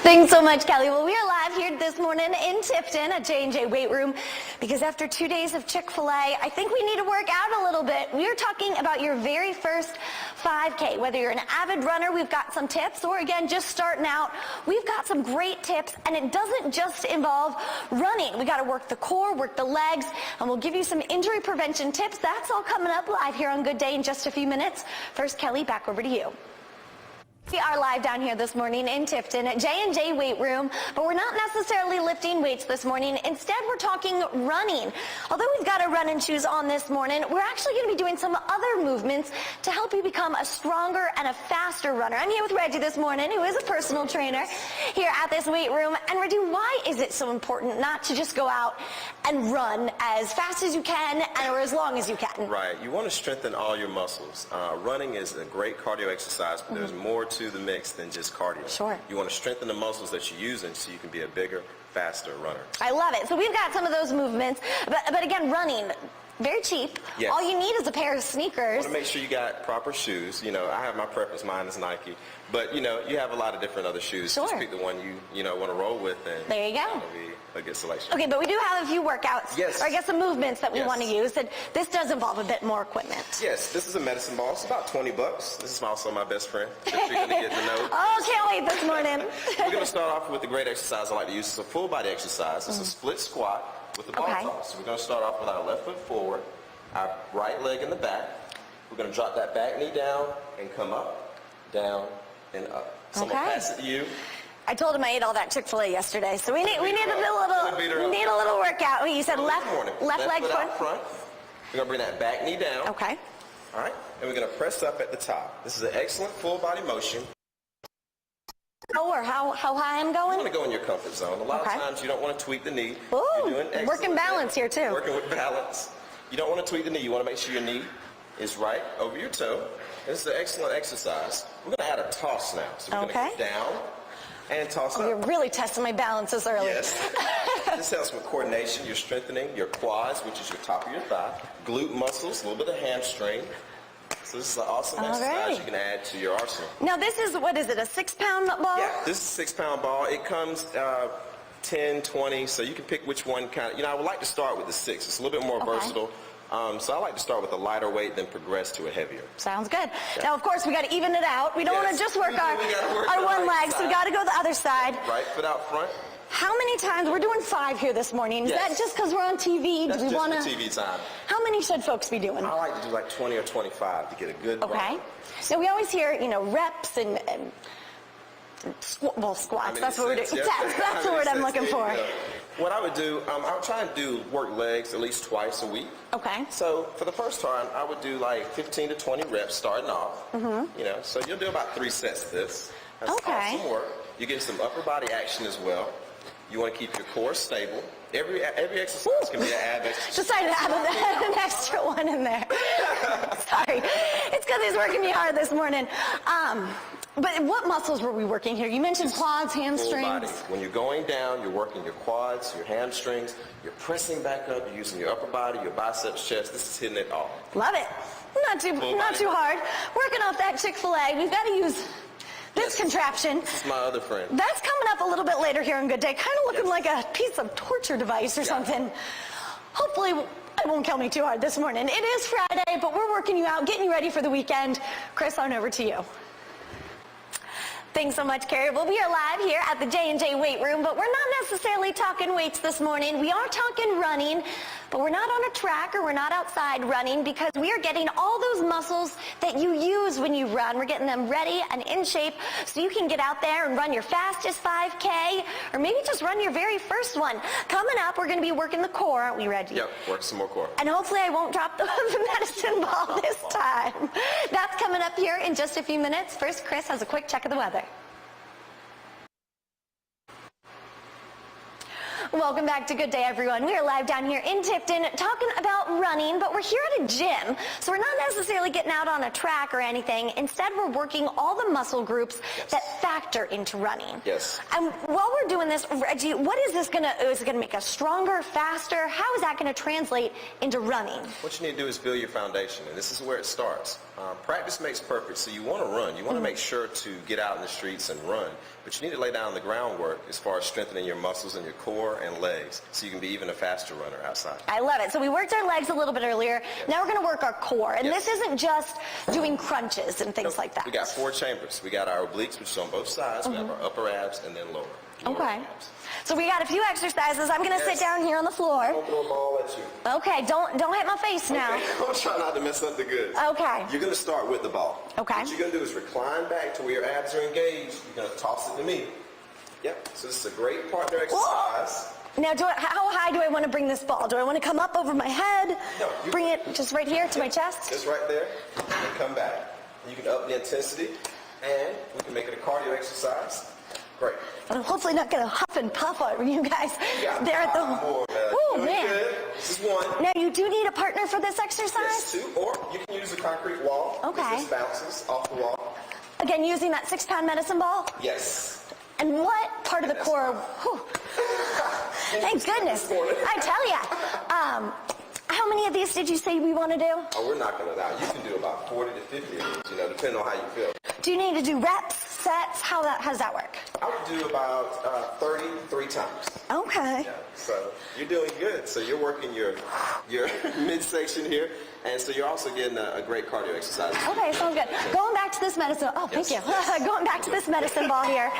Thanks so much, Kelly. Well, we are live here this morning in Tifton at J&J Weight Room because after 2 days of Chick-fil-A, I think we need to work out a little bit. We are talking about your very first 5K. Whether you're an avid runner, we've got some tips, or again, just starting out, we've got some great tips, and it doesn't just involve running. We got to work the core, work the legs, and we'll give you some injury prevention tips. That's all coming up live here on Good Day in just a few minutes. First, Kelly, back over to you. We are live down here this morning in Tifton at J&J Weight Room, but we're not necessarily lifting weights this morning. Instead, we're talking running. Although we've got our running shoes on this morning, we're actually going to be doing some other movements to help you become a stronger and a faster runner. I'm here with Reggie this morning, who is a personal trainer here at this weight room. And Reggie, why is it so important not to just go out and run as fast as you can or as long as you can? Right. You want to strengthen all your muscles. Running is a great cardio exercise, but there's more to the mix than just cardio. Sure. You want to strengthen the muscles that you're using so you can be a bigger, faster runner. I love it. So we've got some of those movements, but again, running, very cheap. Yes. All you need is a pair of sneakers. You want to make sure you got proper shoes. You know, I have my preference. Mine is Nike. But, you know, you have a lot of different other shoes. Sure. Just pick the one you know, want to roll with, and there you go. That'll be a good selection. Okay, but we do have a few workouts, yes, or I guess some movements that we yes, want to use, and this does involve a bit more equipment. Yes, this is a medicine ball. It's about $20. This is also my best friend that you're going to get to know. Oh, can't wait this morning. We're going to start off with the great exercise I like to use. It's a full body exercise. It's a split squat with the ball toss. So we're going to start off with our left foot forward, our right leg in the back. We're going to drop that back knee down and come up, down, and up. So I'm going to pass it to you. I told him I ate all that Chick-fil-A yesterday, so we need a little workout. You said left leg front. We're going to bring that back knee down. Okay. All right, and we're going to press up at the top. This is an excellent full body motion. Or how high I'm going? You want to go in your comfort zone. A lot of times you don't want to tweak the knee. Ooh, you're doing excellent. Working balance here too. Working with balance. You don't want to tweak the knee. You want to make sure your knee is right over your toe. This is an excellent exercise. We're going to add a toss now. So we're going to go down and toss up. You're really testing my balance this early. Yes. This helps with coordination. You're strengthening your quads, which is your top of your thigh, glute muscles, a little bit of hamstring. So this is an awesome exercise you can add to your arsenal. Now this is, what is it, a 6-pound ball? Yeah, this is a 6-pound ball. It comes 10, 20, so you can pick which one kind of, you know, I would like to start with the 6. It's a little bit more versatile. So I like to start with a lighter weight, then progress to a heavier. Sounds good. Yeah. Now, of course, we got to even it out. We don't want to just work our one leg, so we got to go the other side. Right foot out front. How many times? We're doing 5 here this morning. Is that just because we're on TV? That's do we want to? TV time. How many should folks be doing? I like to do like 20 or 25 to get a good run. Now, we always hear, you know, reps and squats. That's what we're doing. That's the word I'm looking for. What I would do, I would try and do work legs at least twice a week. Okay. So for the first time, I would do like 15 to 20 reps starting off. You know, so you'll do about 3 sets of this. That's awesome work. You get some upper body action as well. You want to keep your core stable. Every exercise can be an ab exercise. Decided to add an extra one in there. Sorry. It's because he's working me hard this morning. But what muscles were we working here? You mentioned quads, hamstrings. Full body. When you're going down, you're working your quads, your hamstrings. You're pressing back up. You're using your upper body, your biceps, chest. This is hitting it all. Love it. Not too hard. Working off that Chick-fil-A. We've got to use this contraption. This is my other friend. That's coming up a little bit later here on Good Day. Kind of looking like a piece of torture device or something. Hopefully it won't kill me too hard this morning. It is Friday, but we're working you out, getting you ready for the weekend. Chris, on over to you. Thanks so much, Carrie. Well, we are live here at the J&J Weight Room, but we're not necessarily talking weights this morning. We are talking running, but we're not on a track or we're not outside running because we are getting all those muscles that you use when you run. We're getting them ready and in shape so you can get out there and run your fastest 5K or maybe just run your very first one. Coming up, we're going to be working the core, aren't we, Reggie? Yep, work some more core. And hopefully I won't drop the medicine ball this time. That's coming up here in just a few minutes. First, Chris has a quick check of the weather. Welcome back to Good Day, everyone. We are live down here in Tifton talking about running, but we're here at a gym, so we're not necessarily getting out on a track or anything. Instead, we're working all the muscle groups that factor into running. Yes. And while we're doing this, Reggie, what is this is it going to make us stronger, faster? How is that going to translate into running? What you need to do is build your foundation, and this is where it starts. Practice makes perfect, so you want to run. You want to make sure to get out in the streets and run, but you need to lay down the groundwork as far as strengthening your muscles in your core and legs so you can be even a faster runner outside. I love it. So we worked our legs a little bit earlier. Yes. Now we're going to work our core. And this isn't just doing crunches and things like that. We got 4 chambers. We got our obliques, which is on both sides. We have our upper abs and then lower okay. abs. So we got a few exercises. I'm going to sit down here on the floor. I'll throw a ball at you. Okay, don't hit my face now. Okay. I'm trying not to mess up the goods. Okay. You're going to start with the ball. Okay. What you're going to do is recline back to where your abs are engaged. You're going to toss it to me. Yep. So this is a great partner exercise. Whoa. Now, how high do I want to bring this ball? Do I want to come up over my head? No. Bring it just right here to my chest? Just right there. And come back. You can up the intensity, and we can make it a cardio exercise. Great. I'm hopefully not going to huff and puff on you guys. There at the... Oh, man. Good. This is 1. Now, you do need a partner for this exercise? Yes, 2. Or you can use a concrete wall. Okay. This bounces off the wall. Again, using that 6-pound medicine ball? Yes. And what part of the core... Thank goodness. I tell you. How many of these did you say we want to do? Oh, we're not going to allow. You can do about 40 to 50 of these, depending on how you feel. Do you need to do reps, sets? How does that work? I would do about 33 times. Okay. Yeah, so you're doing good. So you're working your midsection here, and so you're also getting a great cardio exercise. Okay, sounds good. Going back to this medicine. Oh, thank you. Yes. Going back to this medicine ball here.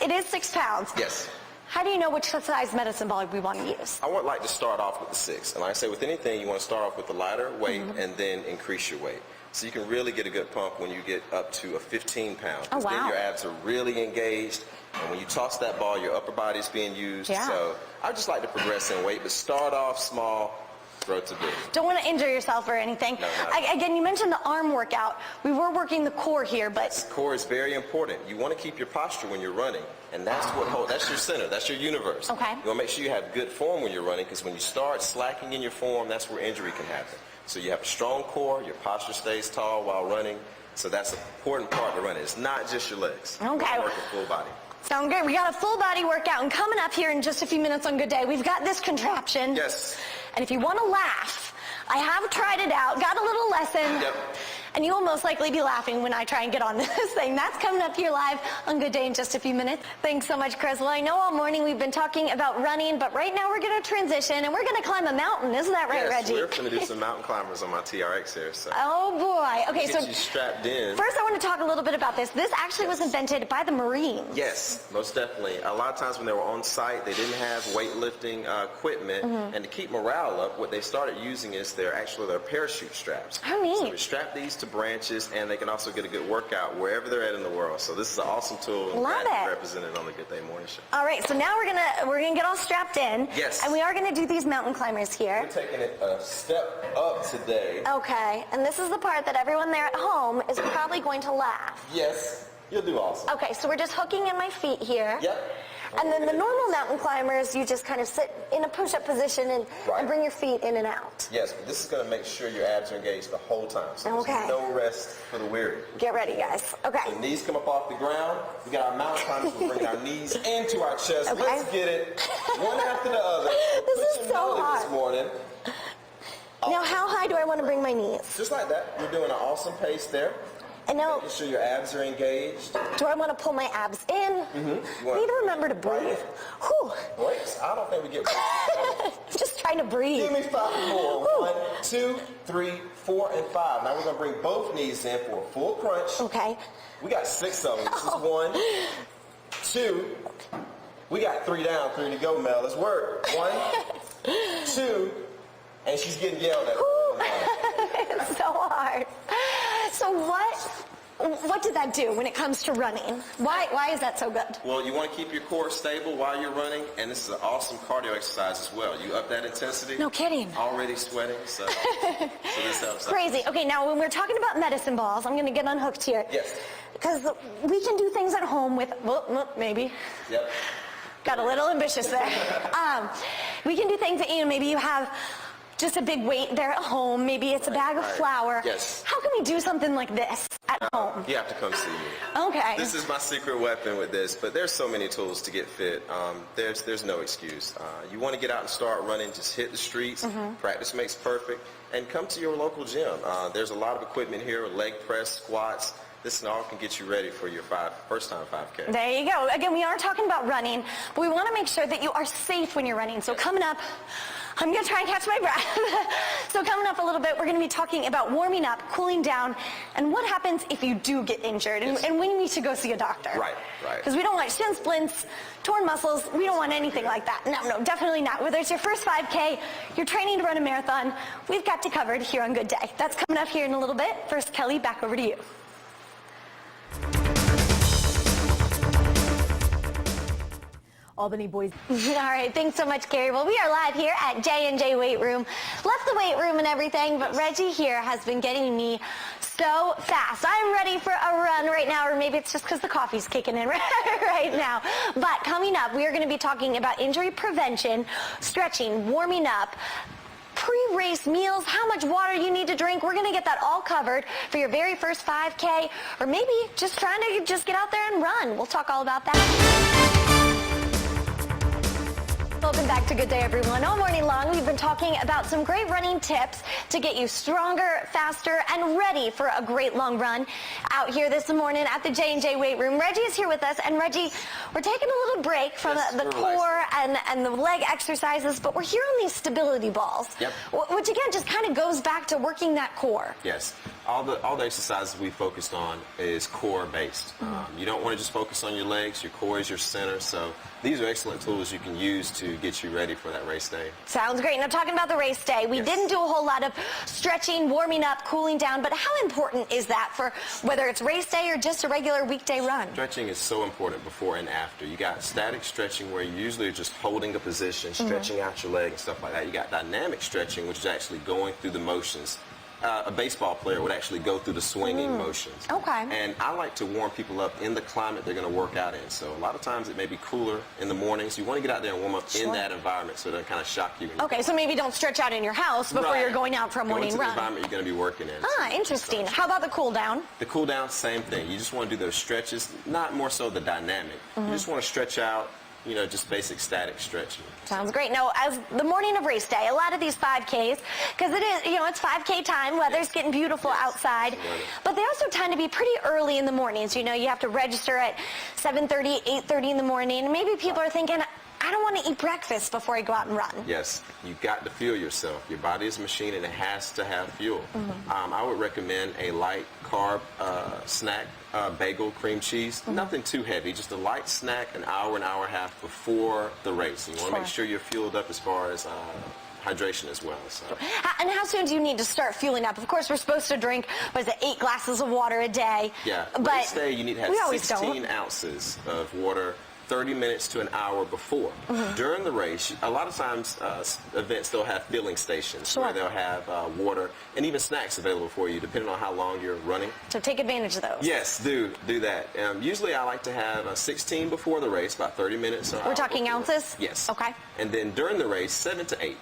It is 6 pounds. Yes. How do you know which size medicine ball we want to use? I would like to start off with the 6. And like I say, with anything, you want to start off with the lighter weight and then increase your weight. So you can really get a good pump when you get up to a 15 pound. Oh, wow. Then your abs are really engaged. And when you toss that ball, your upper body's being used. Yeah. So I just like to progress in weight, but start off small. Grow to big. Don't want to injure yourself or anything. No, again, you mentioned the arm workout. We were working the core here, but... The core is very important. You want to keep your posture when you're running, and that's that's your center, that's your universe. Okay. You want to make sure you have good form when you're running, because when you start slacking in your form, that's where injury can happen. So you have a strong core, your posture stays tall while running, so that's an important part of running. It's not just your legs. Okay. You work a full body. Sound great. We got a full body workout, and coming up here in just a few minutes on Good Day, we've got this contraption. Yes. And if you want to laugh, I have tried it out, got a little lesson. Yep. And you will most likely be laughing when I try and get on this thing. That's coming up here live on Good Day in just a few minutes. Thanks so much, Chris. Well, I know all morning we've been talking about running, but right now we're going to transition and we're going to climb a mountain. Isn't that right, yes, Reggie? We're going to do some mountain climbers on my TRX here. So. Oh, boy. Okay, so you strapped in. First I want to talk a little bit about this. This actually was invented by the Marines. Yes, most definitely. A lot of times when they were on site, they didn't have weightlifting equipment, and to keep morale up, what they started using is their parachute straps. Oh, neat. So we strap these to branches, and they can also get a good workout wherever they're at in the world. So this is an awesome tool. Love it. Represented on the Good Day Morning Show. All right, so now we're gonna get all strapped in. Yes. And we are gonna do these mountain climbers here. We're taking it a step up today. Okay, and this is the part that everyone there at home is probably going to laugh. Yes, you'll do awesome. Okay, so we're just hooking in my feet here. Yep. And then the normal mountain climbers, you just kind of sit in a push-up position and bring your feet in and out. Yes, but this is going to make sure your abs are engaged the whole time. So there's no rest for the weary. Get ready, guys. Okay. The knees come up off the ground. We got our mountain climbers. We're bringing our knees into our chest. Okay. Let's get it one after the other. This is so hard. This morning. Now, how high do I want to bring my knees? Just like that. You're doing an awesome pace there. And now, making sure your abs are engaged. Do I want to pull my abs in? I need to remember to breathe. Whew. Wait, I don't think we get Just trying to breathe. Give me 5 more. 1, 2, 3, 4, and 5. Now we're going to bring both knees in for a full crunch. Okay. We got 6 of them. This is 1, 2. We got 3 down, 3 to go, Mel. Let's work. 1, 2, and she's getting yelled at. It's so hard. So what did that do when it comes to running? Why is that so good? Well, you want to keep your core stable while you're running, and this is an awesome cardio exercise as well. You up that intensity. No kidding. Already sweating, so this helps. Crazy. Okay, now when we're talking about medicine balls, I'm going to get unhooked here. Yes. Because we can do things at home with, maybe. Yep. Got a little ambitious there. We can do things that, maybe you have just a big weight there at home. Maybe it's a bag of flour. Yes. How can we do something like this? at home. You have to come see me. Okay. This is my secret weapon with this, but there's so many tools to get fit. There's no excuse. You want to get out and start running, just hit the streets. Practice makes perfect. And come to your local gym. There's a lot of equipment here, leg press, squats. This all can get you ready for your first time 5K. There you go. Again, we are talking about running, but we want to make sure that you are safe when you're running. So coming up, I'm going to try and catch my breath. So coming up a little bit, we're going to be talking about warming up, cooling down, and what happens if you do get injured, and when you need to go see a doctor. Right. Because we don't want shin splints, torn muscles. We don't want anything like that. No, definitely not. Whether it's your first 5K, you're training to run a marathon, we've got you covered here on Good Day. That's coming up here in a little bit. First, Kelly, back over to you. Albany boys. All right, thanks so much, Carrie. Well, we are live here at J&J Weight Room. Left the weight room and everything, but Reggie here has been getting me so fast. I'm ready for a run right now, or maybe it's just because the coffee's kicking in right now. But coming up, we are going to be talking about injury prevention, stretching, warming up, pre-race meals, how much water you need to drink. We're going to get that all covered for your very first 5K, or maybe just trying to just get out there and run. We'll talk all about that. Welcome back to Good Day, everyone. All morning long, we've been talking about some great running tips to get you stronger, faster, and ready for a great long run. Out here this morning at the J&J Weight Room, Reggie is here with us. And Reggie, we're taking a little break from the core and the leg exercises, but we're here on these stability balls, which again just kind of goes back to working that core. Yes. All the exercises we focused on is core based. You don't want to just focus on your legs. Your core is your center. So these are excellent tools you can use to get you ready for that race day. Sounds great. Now talking about the race day, we didn't do a whole lot of stretching, warming up, cooling down, but how important is that for whether it's race day or just a regular weekday run? Stretching is so important before and after. You got static stretching where you usually are just holding a position, stretching out your leg and stuff like that. You got dynamic stretching, which is actually going through the motions. A baseball player would actually go through the swinging motions. Okay. And I like to warm people up in the climate they're going to work out in. So a lot of times it may be cooler in the mornings. You want to get out there and warm up in that environment so it doesn't kind of shock you. Okay, so maybe don't stretch out in your house before you're going out for a morning run. run. The environment you're going to be working in. Interesting. How about the cool down? The cool down, same thing. You just want to do those stretches, not more so the dynamic. You just want to stretch out, just basic static stretching. Sounds great. Now, as the morning of race day, a lot of these 5Ks, because it is, it's 5K time, weather's getting beautiful outside, but they also tend to be pretty early in the mornings. You have to register at 7:30, 8:30 in the morning, and maybe people are thinking, I don't want to eat breakfast before I go out and run. Yes, you got to fuel yourself. Your body is a machine and it has to have fuel. I would recommend a light carb snack, bagel, cream cheese, nothing too heavy, just a light snack, an hour and a half before the race. You want to make sure you're fueled up as far as hydration as well. So. And how soon do you need to start fueling up? Of course, we're supposed to drink, 8 glasses of water a day. Yeah, but race day you need to have 16 ounces of water 30 minutes to an hour before. During the race, a lot of times events, they'll have filling stations where they'll have water and even snacks available for you depending on how long you're running. So take advantage of those. Yes, do that. Usually I like to have 16 before the race, about 30 minutes. We're talking before. Ounces? Yes. Okay. And then during the race, 7 to 8.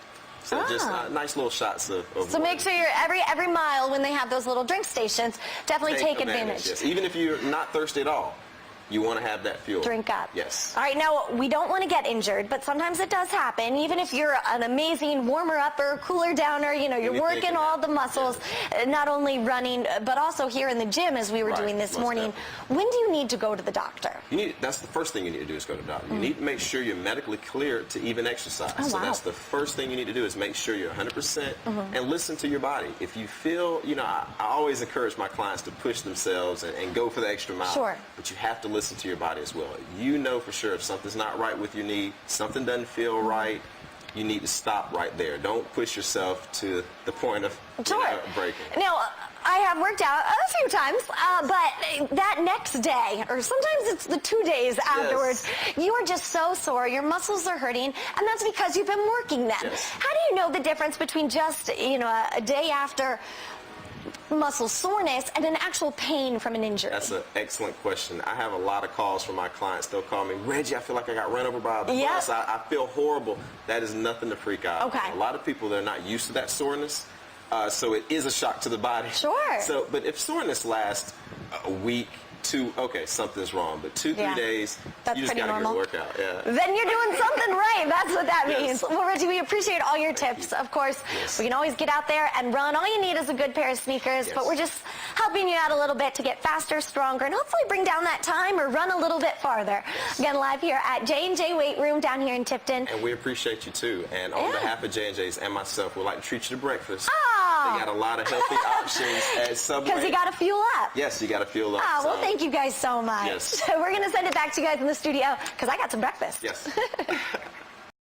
So just nice little shots of So water. make sure you're every mile when they have those little drink stations, definitely take advantage. Yes. Even if you're not thirsty at all, you want to have that fuel. Drink up. Yes. All right, now, we don't want to get injured, but sometimes it does happen. Even if you're an amazing warmer-upper, cooler-downer, you're working all the muscles, not only running, but also here in the gym as we were doing this morning. When do you need to go to the doctor? That's the first thing you need to do is go to the doctor. You need to make sure you're medically cleared to even exercise. So that's the first thing you need to do is make sure you're 100% and listen to your body. If you feel, I always encourage my clients to push themselves and go for the extra mile. Sure. But you have to listen to your body as well. You know for sure if something's not right with your knee, something doesn't feel right, you need to stop right there. Don't push yourself to the point of breaking. Now, I have worked out a few times, but that next day, or sometimes it's the 2 days afterwards, you are just so sore, your muscles are hurting, and that's because you've been working them. How do you know the difference between just, a day after muscle soreness and an actual pain from an injury? That's an excellent question. I have a lot of calls from my clients. They'll call me, Reggie, I feel like I got run over by a bus. I feel horrible. That is nothing to freak out. Okay. A lot of people, they're not used to that soreness. So it is a shock to the body. Sure. But if soreness lasts a week, okay, something's wrong, but 2-3 days, that's you just pretty gotta normal. get a workout. Yeah. Then you're doing something right. That's what that means. Yes. Well, Reggie, we appreciate all your tips. Of course, we can always get out there and run. All you need is a good pair of sneakers, but we're just helping you out a little bit to get faster, stronger, and hopefully bring down that time or run a little bit farther. Again, live here at J&J Weight Room down here in Tipton. And we appreciate you too. And on behalf of J&J's and myself, we'd like to treat you to breakfast. They got a lot of healthy options at Subway. Because you got to fuel up. Yes, you got to fuel up. Well, thank you guys so much. Yes. We're going to send it back to you guys in the studio because I got some breakfast. Yes.